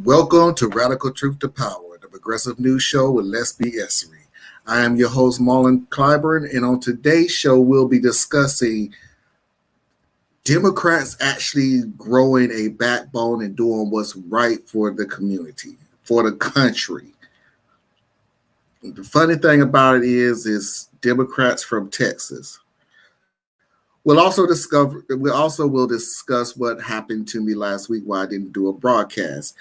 Welcome to Radical Truth to Power, the progressive news show with Les B. Essery. I am your host, Marlon Clyburn, and on today's show, we'll be discussing Democrats actually growing a backbone and doing what's right for the community, for the country. The funny thing about it is Democrats from Texas. We also will discuss what happened to me last week while I didn't do a broadcast.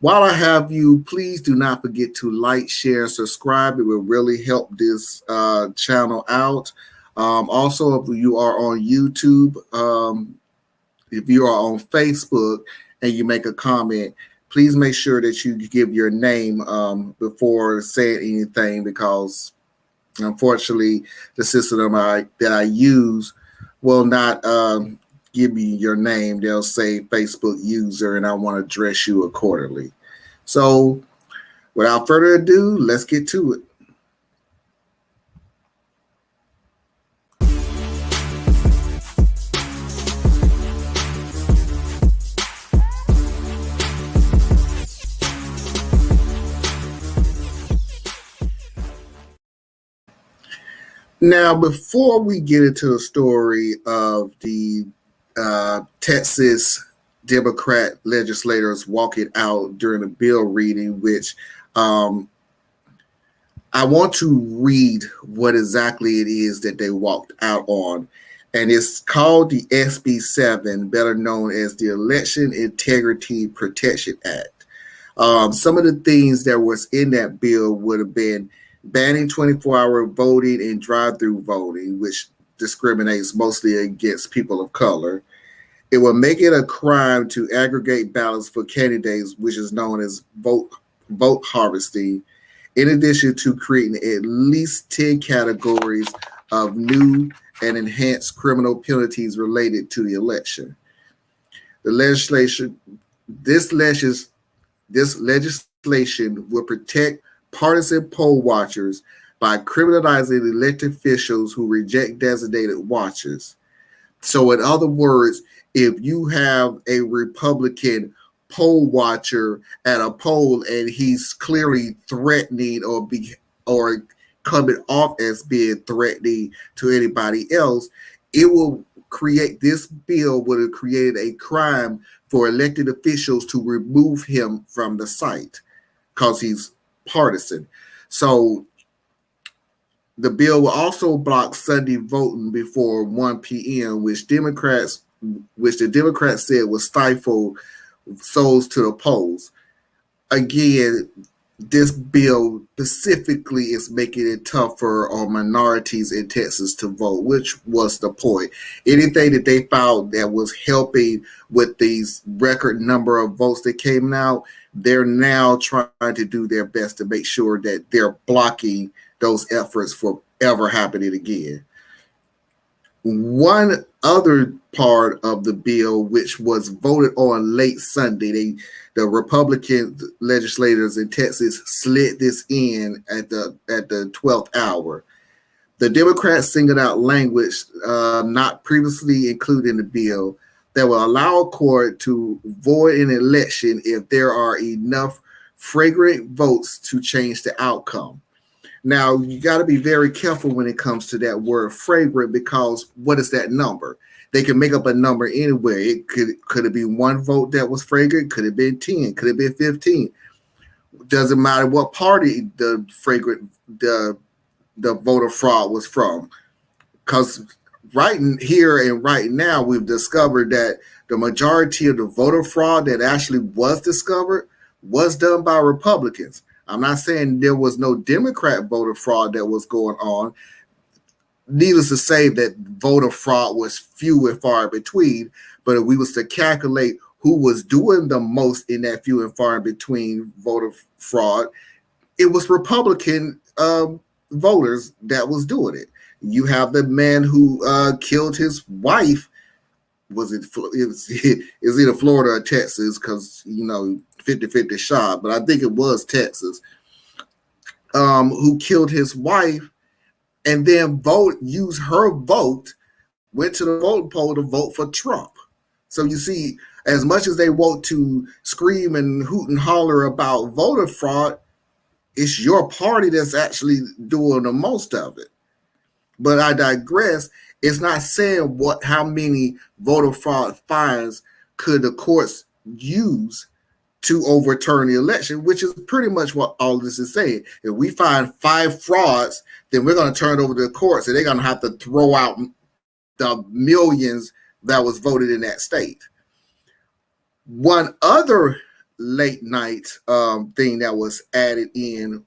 While I have you, please do not forget to like, share, subscribe. It will really help this channel out. Also, if you are on YouTube, if you are on Facebook and you make a comment, please make sure that you give your name before saying anything, because unfortunately, the system that I use will not give me your name. They'll say Facebook user, and I want to address you accordingly. So without further ado, let's get to it. Now, before we get into the story of the Texas Democrat legislators walking out during a bill reading, which I want to read what exactly it is that they walked out on. And it's called the SB 7, better known as the Election Integrity Protection Act. Some of the things that was in that bill would have been banning 24-hour voting and drive-through voting, which discriminates mostly against people of color. It will make it a crime to aggregate ballots for candidates, which is known as vote harvesting, in addition to creating at least 10 categories of new and enhanced criminal penalties related to the election. This legislation will protect partisan poll watchers by criminalizing elected officials who reject designated watchers. So in other words, if you have a Republican poll watcher at a poll and he's clearly threatening or coming off as being threatening to anybody else, this bill would have created a crime for elected officials to remove him from the site because he's partisan. So the bill will also block Sunday voting before 1 p.m., which the Democrats said will stifle souls to the polls. Again, this bill specifically is making it tougher on minorities in Texas to vote, which was the point. Anything that they found that was helping with these record number of votes that came out, they're now trying to do their best to make sure that they're blocking those efforts from ever happening again. One other part of the bill, which was voted on late Sunday, the Republican legislators in Texas slid this in at the 12th hour. The Democrats singled out language not previously included in the bill that will allow a court to void an election if there are enough fragrant votes to change the outcome. Now, you got to be very careful when it comes to that word fragrant, because what is that number? They can make up a number anywhere. It could it be one vote that was fragrant? Could it be 10? Could it be 15? Doesn't matter what party the voter fraud was from, because right here and right now we've discovered that the majority of the voter fraud that actually was discovered was done by Republicans. I'm not saying there was no Democrat voter fraud that was going on. Needless to say that voter fraud was few and far in between, but if we was to calculate who was doing the most in that few and far in between voter fraud, it was Republican voters that was doing it. You have the man who killed his wife. Is either Florida or Texas, because 50-50 shot, but I think it was Texas, who killed his wife and then used her vote, went to the voting poll to vote for Trump. So you see, as much as they want to scream and hoot and holler about voter fraud, it's your party that's actually doing the most of it. But I digress. It's not saying how many voter fraud fines could the courts use to overturn the election, which is pretty much what all this is saying. If we find 5 frauds, then we're going to turn it over to the courts, and they're going to have to throw out the millions that was voted in that state. One other late night thing that was added in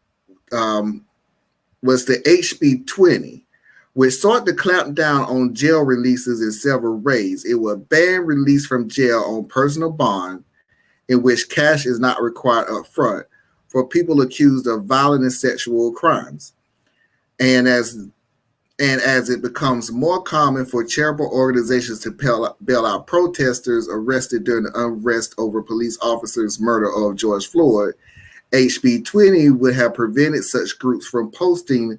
was the HB 20, which sought to clamp down on jail releases in several ways. It would ban release from jail on personal bond, in which cash is not required up front, for people accused of violent and sexual crimes. And as it becomes more common for charitable organizations to bail out protesters arrested during the unrest over police officers' murder of George Floyd, HB 20 would have prevented such groups from posting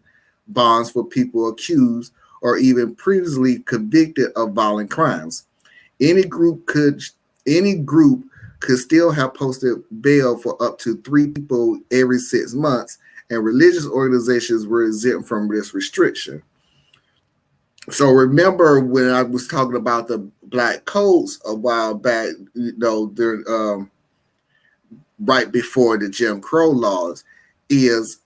bonds for people accused or even previously convicted of violent crimes. Any group could still have posted bail for up to 3 people every 6 months, and religious organizations were exempt from this restriction. So remember when I was talking about the black coats a while back, right before the Jim Crow laws, is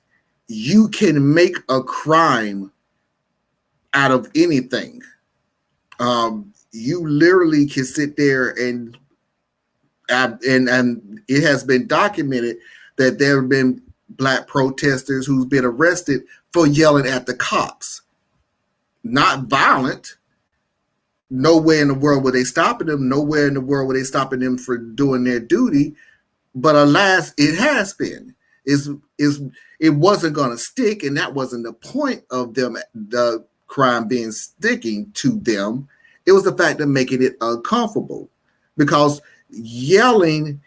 you can make a crime out of anything. You literally can sit there and it has been documented that there have been black protesters who's been arrested for yelling at the cops. Not violent. Nowhere in the world were they stopping them. Nowhere in the world were they stopping them for doing their duty. But alas, it has been. It wasn't going to stick, and that wasn't the point of them, the crime being sticking to them. It was the fact of making it uncomfortable, because yelling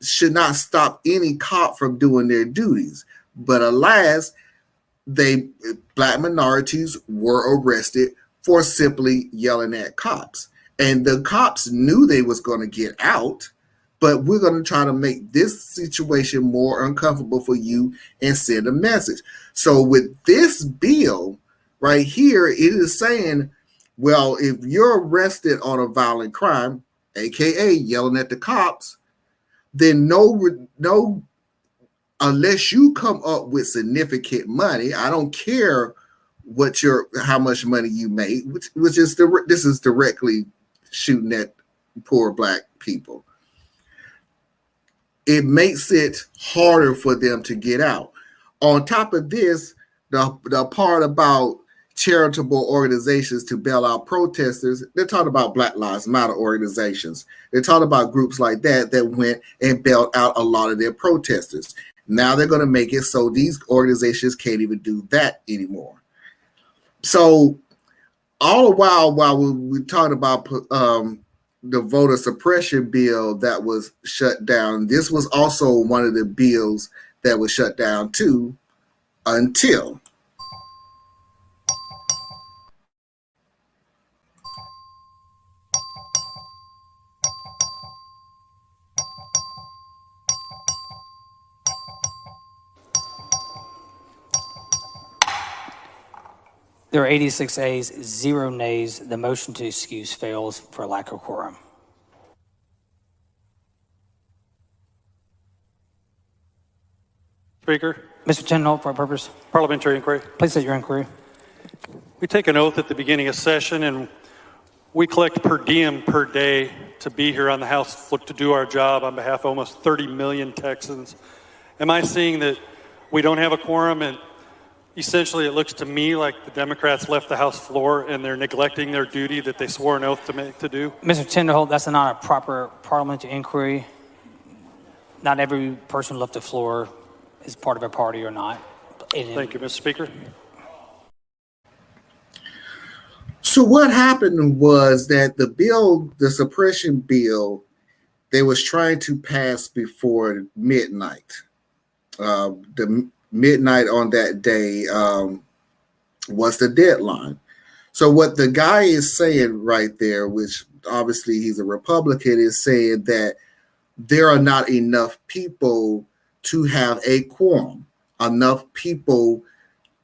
should not stop any cop from doing their duties. But alas, black minorities were arrested for simply yelling at cops. And the cops knew they was going to get out, but we're going to try to make this situation more uncomfortable for you and send a message. So with this bill right here, it is saying, well, if you're arrested on a violent crime, aka yelling at the cops, then no, unless you come up with significant money, I don't care how much money you make, which is this is directly shooting at poor black people. It makes it harder for them to get out. On top of this, the part about charitable organizations to bail out protesters, they're talking about Black Lives Matter organizations. They're talking about groups like that went and bailed out a lot of their protesters. Now they're going to make it so these organizations can't even do that anymore. So all the while we're talking about the voter suppression bill that was shut down, this was also one of the bills that was shut down too, until there are 86 ayes, 0 nays. The motion to excuse fails for lack of quorum. Speaker. Mr. Tindall, for a purpose. Parliamentary inquiry. Please state your inquiry. We take an oath at the beginning of session, and we collect per diem per day to be here on the House floor to do our job on behalf of almost 30 million Texans. Am I seeing that we don't have a quorum, and essentially it looks to me like the Democrats left the House floor and they're neglecting their duty that they swore an oath to do? Mr. Tinderholt, that's not a proper parliamentary inquiry. Not every person who left the floor is part of a party or not. Thank you, Mr. Speaker. So what happened was that the suppression bill, they was trying to pass before midnight. The midnight on that day was the deadline. So what the guy is saying right there, which obviously he's a Republican, is saying that there are not enough people to have a quorum, enough people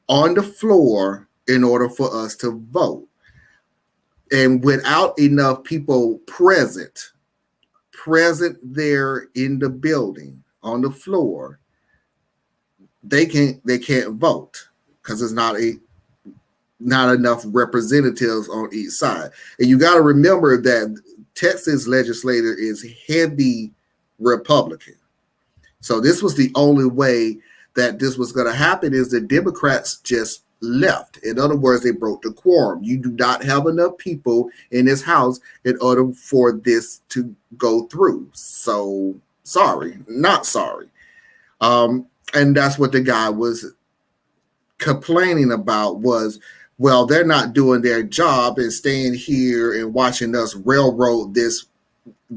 on the floor in order for us to vote. And without enough people present there in the building on the floor, they can't vote because there's not enough representatives on each side. And you got to remember that Texas legislature is heavy Republican. So this was the only way that this was going to happen, is the Democrats just left. In other words, they broke the quorum. You do not have enough people in this house in order for this to go through. So sorry, not sorry. And that's what the guy was complaining about was, well, they're not doing their job and staying here and watching us railroad this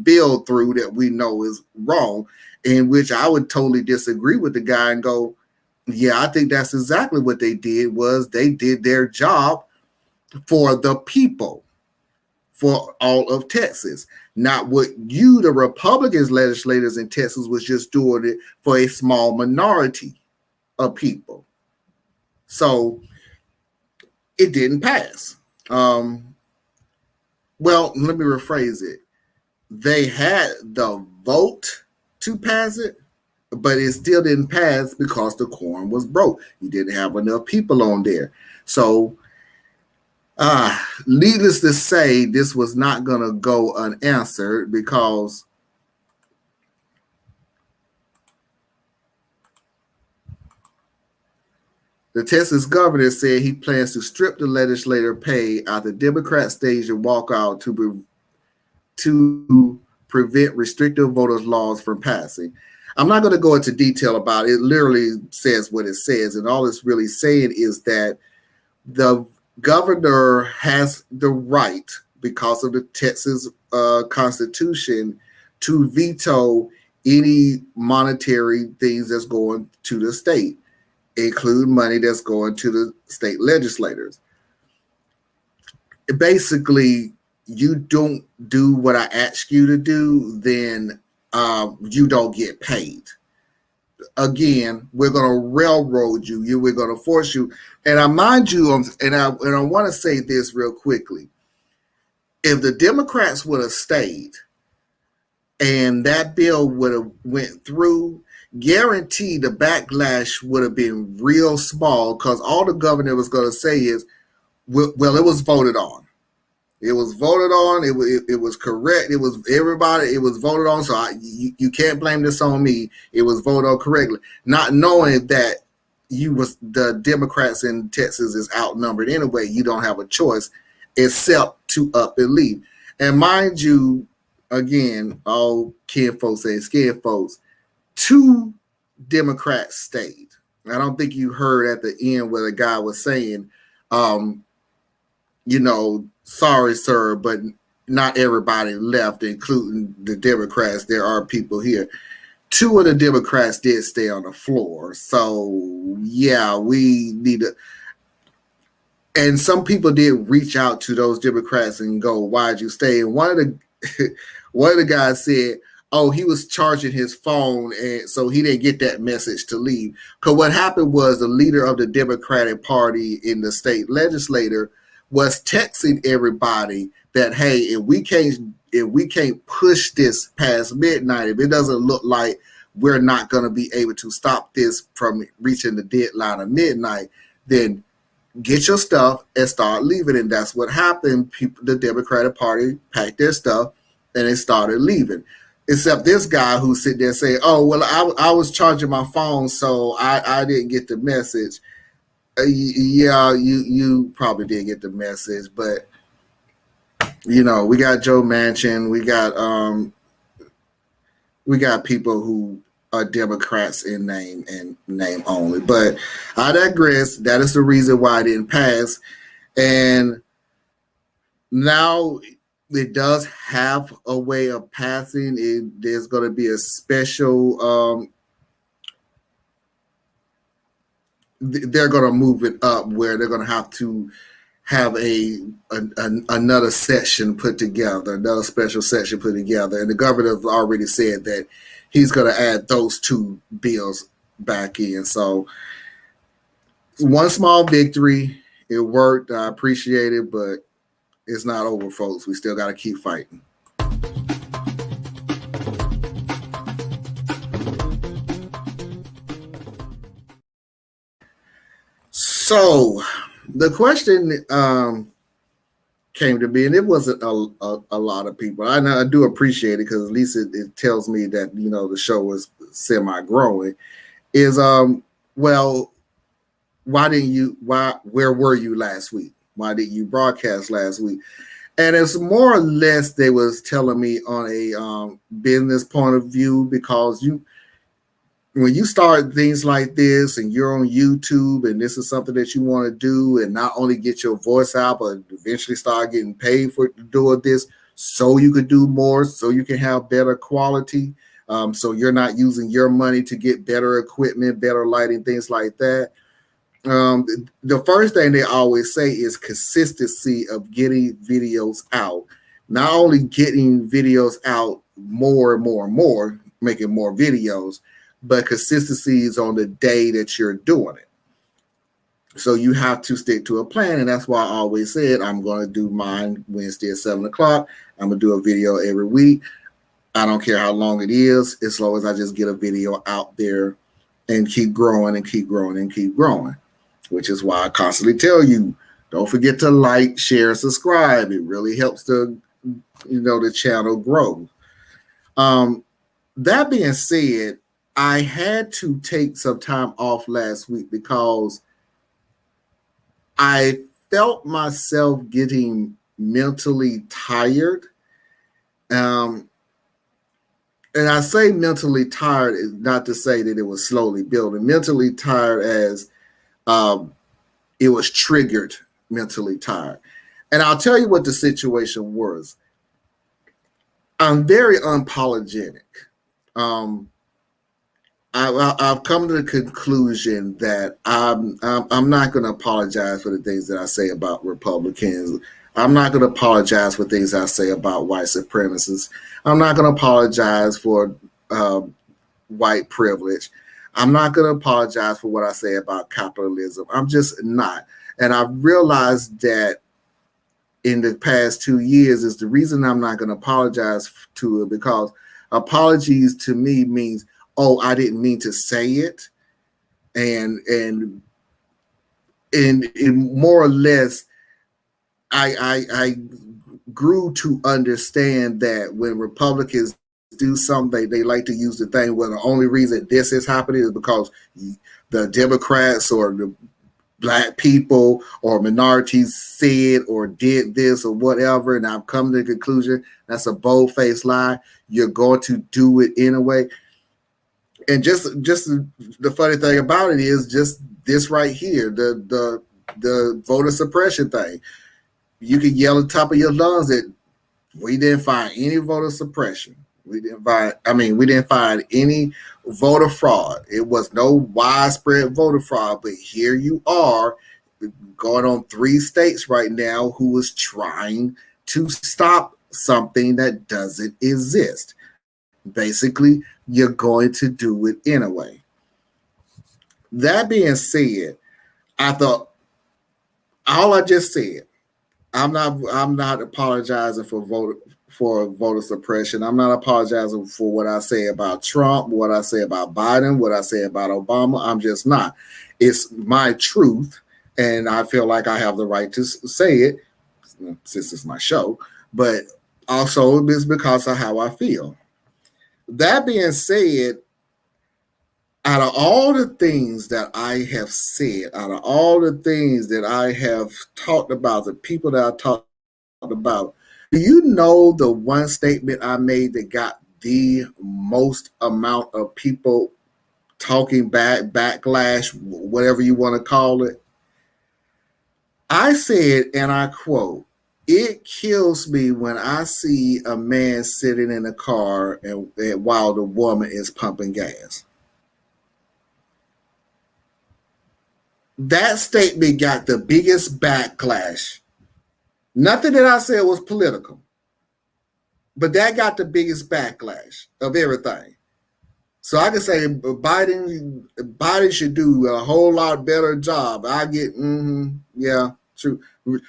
bill through that we know is wrong, in which I would totally disagree with the guy and go, yeah, I think that's exactly what they did, was they did their job for the people, for all of Texas, not what you, the Republicans legislators in Texas, was just doing it for a small minority of people. So it didn't pass. Well, let me rephrase it. They had the vote to pass it, but it still didn't pass because the quorum was broke. You didn't have enough people on there. So, needless to say, this was not going to go unanswered, because the Texas governor said he plans to strip the legislator pay after Democrats staged a walkout to prevent restrictive voters laws from passing. I'm not going to go into detail about it. It literally says what it says. And all it's really saying is that the governor has the right, because of the Texas Constitution, to veto any monetary things that's going to the state, include money that's going to the state legislators. Basically, you don't do what I ask you to do, then you don't get paid. Again, we're going to railroad you. We're going to force you. And I mind you, and I want to say this real quickly. If the Democrats would have stayed and that bill would have went through, guaranteed the backlash would have been real small, because all the governor was going to say is, well, it was voted on. It was voted on. It was correct. It was everybody. It was voted on. So you can't blame this on me. It was voted on correctly, not knowing that the Democrats in Texas is outnumbered anyway. You don't have a choice except to up and leave. And mind you, again, all kid folks say scared folks. 2 Democrats stayed. I don't think you heard at the end where the guy was saying, sorry, sir, but not everybody left, including the Democrats. There are people here. 2 of the Democrats did stay on the floor. So, yeah, we need to. And some people did reach out to those Democrats and go, why'd you stay? And one of the guys said, oh, he was charging his phone, and so he didn't get that message to leave. Because what happened was the leader of the Democratic Party in the state legislature was texting everybody that, hey, if we can't push this past midnight, if it doesn't look like we're not going to be able to stop this from reaching the deadline of midnight, then get your stuff and start leaving. And that's what happened. The Democratic Party packed their stuff and they started leaving. Except this guy who's sitting there saying, oh, well, I was charging my phone, so I didn't get the message. Yeah, you probably did get the message, but we got Joe Manchin, we got people who are Democrats in name and name only. But I digress. That is the reason why it didn't pass. And now it does have a way of passing. There's going to be a special they're going to move it up where they're going to have another session put together, another special session put together, and the governor has already said that he's going to add those two bills back in. So one small victory. It worked. I appreciate it, but it's not over, folks. We still got to keep fighting. So the question came to me, and it wasn't a lot of people. I do appreciate it because at least it tells me that the show is semi-growing. Is well, where were you last week? Why didn't you broadcast last week? And it's more or less they was telling me on a business point of view, because when you start things like this and you're on YouTube and this is something that you want to do and not only get your voice out, but eventually start getting paid for doing this so you could do more, so you can have better quality. So you're not using your money to get better equipment, better lighting, things like that. The first thing they always say is consistency of getting videos out. Not only getting videos out more and more and more, making more videos, but consistency is on the day that you're doing it. So you have to stick to a plan, and that's why I always said I'm going to do mine Wednesday at 7 o'clock. I'm going to do a video every week. I don't care how long it is, as long as I just get a video out there and keep growing and keep growing and keep growing, which is why I constantly tell you, don't forget to like, share, subscribe. It really helps the channel grow. That being said, I had to take some time off last week because I felt myself getting mentally tired. And I say mentally tired is not to say that it was slowly building. Mentally tired as it was triggered mentally tired. And I'll tell you what the situation was. I'm very unapologetic. I've come to the conclusion that I'm not going to apologize for the things that I say about Republicans. I'm not going to apologize for things I say about white supremacists. I'm not going to apologize for white privilege. I'm not going to apologize for what I say about capitalism. I'm just not. And I've realized that in the past 2 years is the reason I'm not going to apologize to it, because apologies to me means, oh, I didn't mean to say it. And more or less, I grew to understand that when Republicans do something, they like to use the thing where the only reason this is happening is because the Democrats or the black people or minorities said or did this or whatever. And I've come to the conclusion that's a bold-faced lie. You're going to do it anyway. And just the funny thing about it is just this right here, the voter suppression thing. You can yell at the top of your lungs that we didn't find any voter suppression. We didn't find any voter fraud. It was no widespread voter fraud, but here you are going on 3 states right now who is trying to stop something that doesn't exist. Basically, you're going to do it anyway. That being said, I thought all I just said, I'm not apologizing for voter suppression. I'm not apologizing for what I say about Trump, what I say about Biden, what I say about Obama. I'm just not. It's my truth, and I feel like I have the right to say it since it's my show, but also it's because of how I feel. That being said, out of all the things that I have said, out of all the things that I have talked about, the people that I talked about, do you know the one statement I made that got the most amount of people talking back, backlash, whatever you want to call it? I said, and I quote, "It kills me when I see a man sitting in a car and while the woman is pumping gas." That statement got the biggest backlash. Nothing that I said was political, but that got the biggest backlash of everything. So I can say Biden should do a whole lot better job. I get, yeah, true.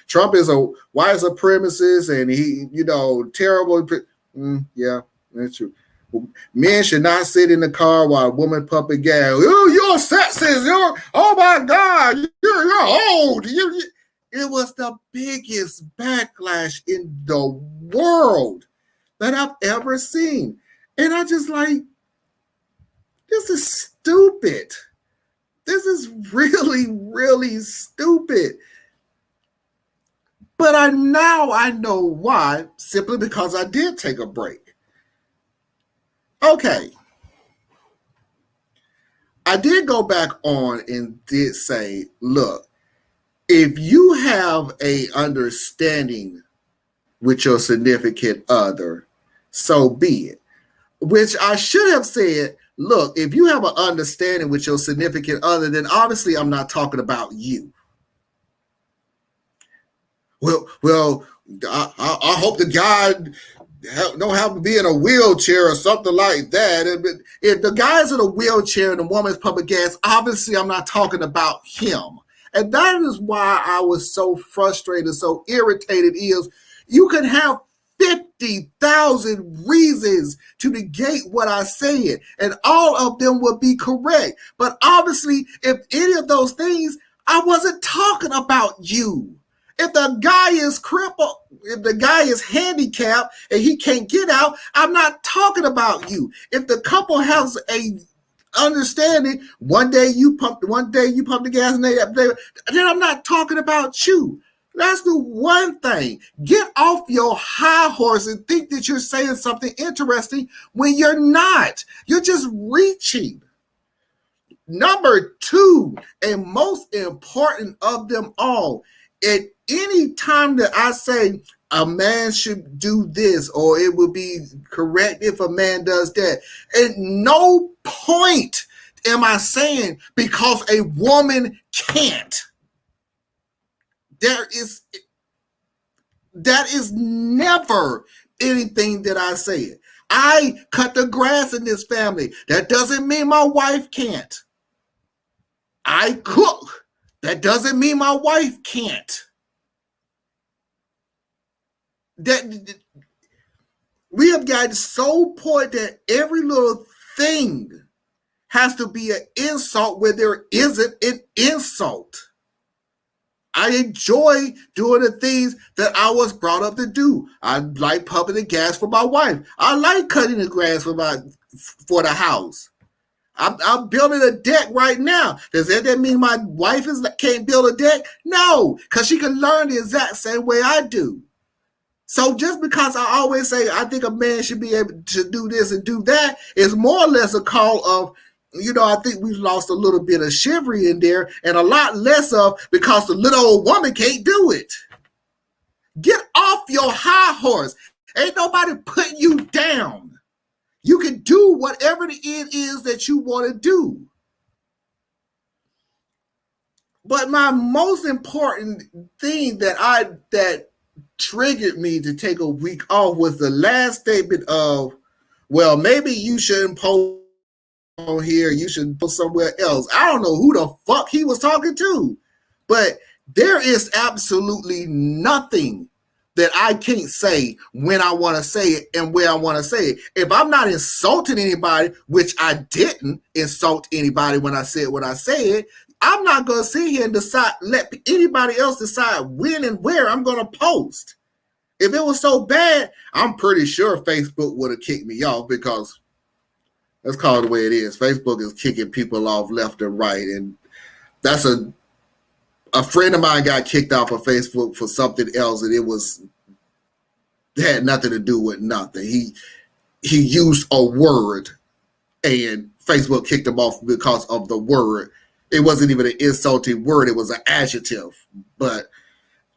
Trump is a white supremacist and he, terrible. Yeah, that's true. Men should not sit in the car while a woman pumping gas. Oh, you're sexist. Oh my God, you're old. It was the biggest backlash in the world that I've ever seen. And I just like, this is stupid. This is really, really stupid. But I know why, simply because I did take a break. Okay. I did go back on and did say, look, if you have a understanding with your significant other, so be it. Which I should have said, look, if you have an understanding with your significant other, then obviously I'm not talking about you. Well, I hope the guy don't have to be in a wheelchair or something like that. If the guy's in a wheelchair and the woman's pumping gas, obviously I'm not talking about him. And that is why I was so frustrated, so irritated, is you can have 50,000 reasons to negate what I said, and all of them would be correct. But obviously, if any of those things, I wasn't talking about you. If the guy is crippled, if the guy is handicapped and he can't get out, I'm not talking about you. If the couple has a understanding, one day you pump the gas, and then I'm not talking about you. That's the one thing. Get off your high horse and think that you're saying something interesting when you're not. You're just reaching. Number two, and most important of them all, at any time that I say a man should do this, or it would be correct if a man does that, at no point am I saying because a woman can't. That is never anything that I said. I cut the grass in this family. That doesn't mean my wife can't. I cook. That doesn't mean my wife can't. That we have gotten so poor that every little thing has to be an insult where there isn't an insult. I enjoy doing the things that I was brought up to do. I like pumping the gas for my wife. I like cutting the grass for the house. I'm building a deck right now. Does that mean my wife can't build a deck? No, because she can learn the exact same way I do. So just because I always say I think a man should be able to do this and do that is more or less a call of, I think we've lost a little bit of chivalry in there, and a lot less of because the little old woman can't do it. Get off your high horse. Ain't nobody putting you down. You can do whatever it is that you want to do. But my most important thing that triggered me to take a week off was the last statement of, well, maybe you shouldn't post on here, you should go somewhere else. I don't know who the fuck he was talking to, but there is absolutely nothing that I can't say when I want to say it and where I want to say it. If I'm not insulting anybody, which I didn't insult anybody when I said what I said, I'm not going to sit here and let anybody else decide when and where I'm going to post. If it was so bad, I'm pretty sure Facebook would have kicked me off, because let's call it the way it is. Facebook is kicking people off left and right. And that's a friend of mine got kicked off of Facebook for something else, and it had nothing to do with nothing. He used a word, and Facebook kicked him off because of the word. It wasn't even an insulting word. It was an adjective. But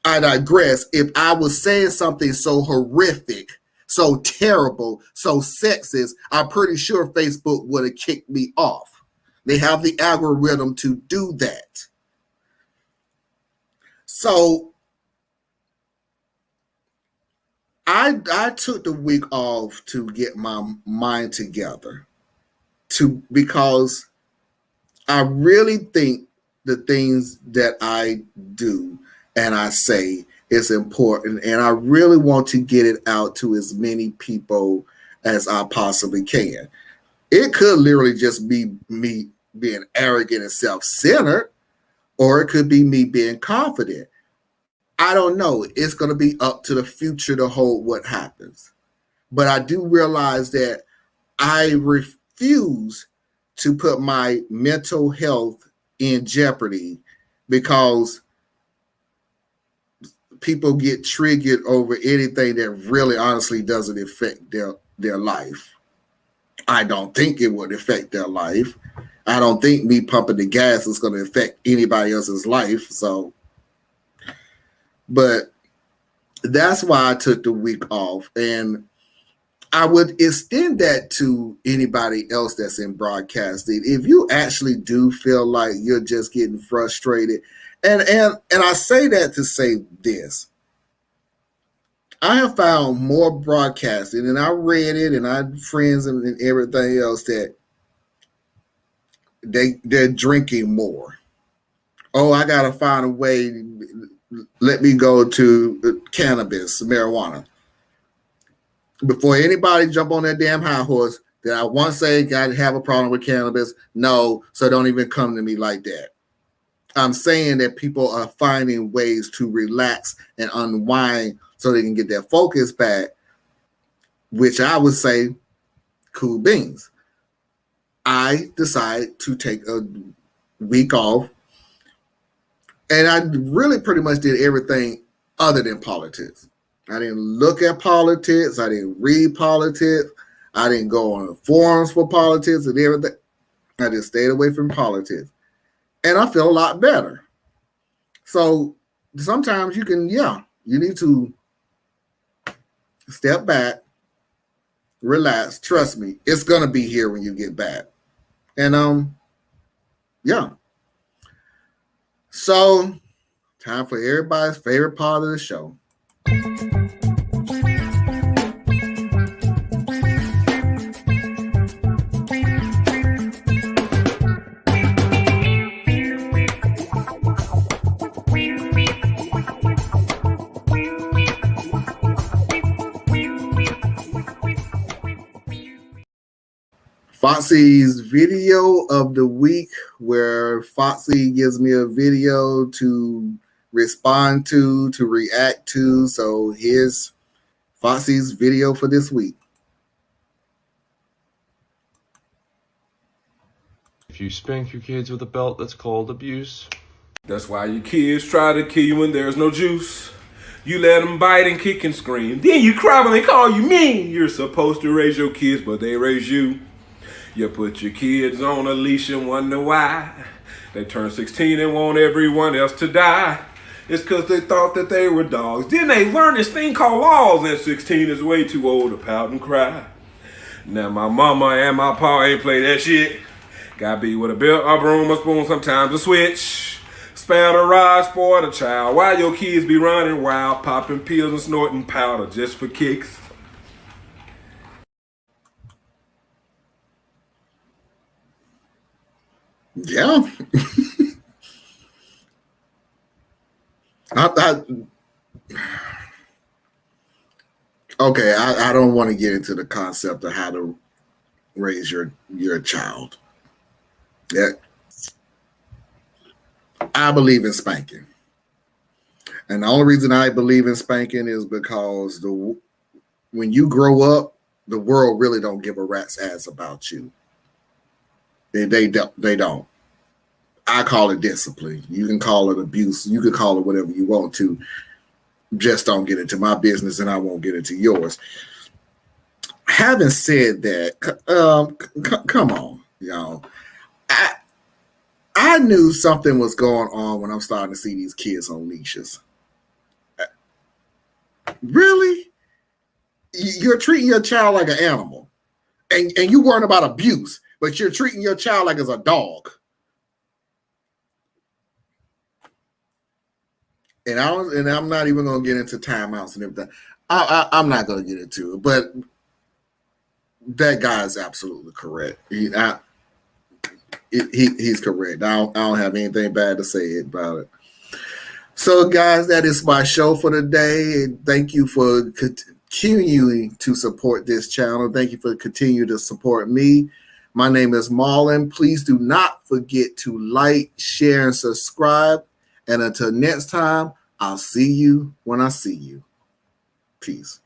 I digress. If I was saying something so horrific, so terrible, so sexist, I'm pretty sure Facebook would have kicked me off. They have the algorithm to do that. So I took the week off to get my mind together because I really think the things that I do and I say is important, and I really want to get it out to as many people as I possibly can. It could literally just be me being arrogant and self-centered, or it could be me being confident. I don't know. It's going to be up to the future to hold what happens. But I do realize that I refuse to put my mental health in jeopardy because people get triggered over anything that really honestly doesn't affect their life. I don't think it would affect their life. I don't think me pumping the gas is going to affect anybody else's life. So, but that's why I took the week off. And I would extend that to anybody else that's in broadcasting. If you actually do feel like you're just getting frustrated, and I say that to say this. I have found more broadcasting, and I read it, and I have friends and everything else that they're drinking more. Oh, I gotta find a way. Let me go to cannabis, marijuana. Before anybody jump on that damn high horse, that I once say got to have a problem with cannabis. No, so don't even come to me like that. I'm saying that people are finding ways to relax and unwind so they can get their focus back, which I would say, cool beans. I decided to take a week off, and I really pretty much did everything other than politics. I didn't look at politics. I didn't read politics. I didn't go on forums for politics and everything. I just stayed away from politics. And I feel a lot better. So sometimes you need to step back, relax. Trust me, it's going to be here when you get back. And yeah. So time for everybody's favorite part of the show. Foxy's video of the week, where Foxy gives me a video to respond to react to. So here's Foxy's video for this week. If you spank your kids with a belt, that's called abuse. That's why your kids try to kill you when there's no juice. You let them bite and kick and scream. Then you cry when they call you mean. You're supposed to raise your kids, but they raise you. You put your kids on a leash and wonder why. They turn 16 and want everyone else to die. It's because they thought that they were dogs. Then they learned this thing called laws, and 16 is way too old to pout and cry. Now my mama and my pa ain't play that shit. Gotta be with a belt, a broom, a spoon, sometimes a switch. Spare the rod, spoil the child. Why your kids be running wild, popping pills and snorting powder just for kicks? Yeah. Okay, I don't want to get into the concept of how to raise your child. Yeah. I believe in spanking. And the only reason I believe in spanking is because when you grow up, the world really don't give a rat's ass about you. They don't. I call it discipline. You can call it abuse. You can call it whatever you want to. Just don't get into my business, and I won't get into yours. Having said that, come on, y'all. I knew something was going on when I'm starting to see these kids on leashes. Really? You're treating your child like an animal, and you weren't about abuse, but you're treating your child like it's a dog. And I'm not even gonna get into timeouts and everything. I'm not gonna get into it, but that guy is absolutely correct. He's correct. I don't have anything bad to say about it. So, guys, that is my show for today. And thank you for continuing to support this channel. Thank you for continuing to support me. My name is Marlon. Please do not forget to like, share, and subscribe. And until next time, I'll see you when I see you. Peace.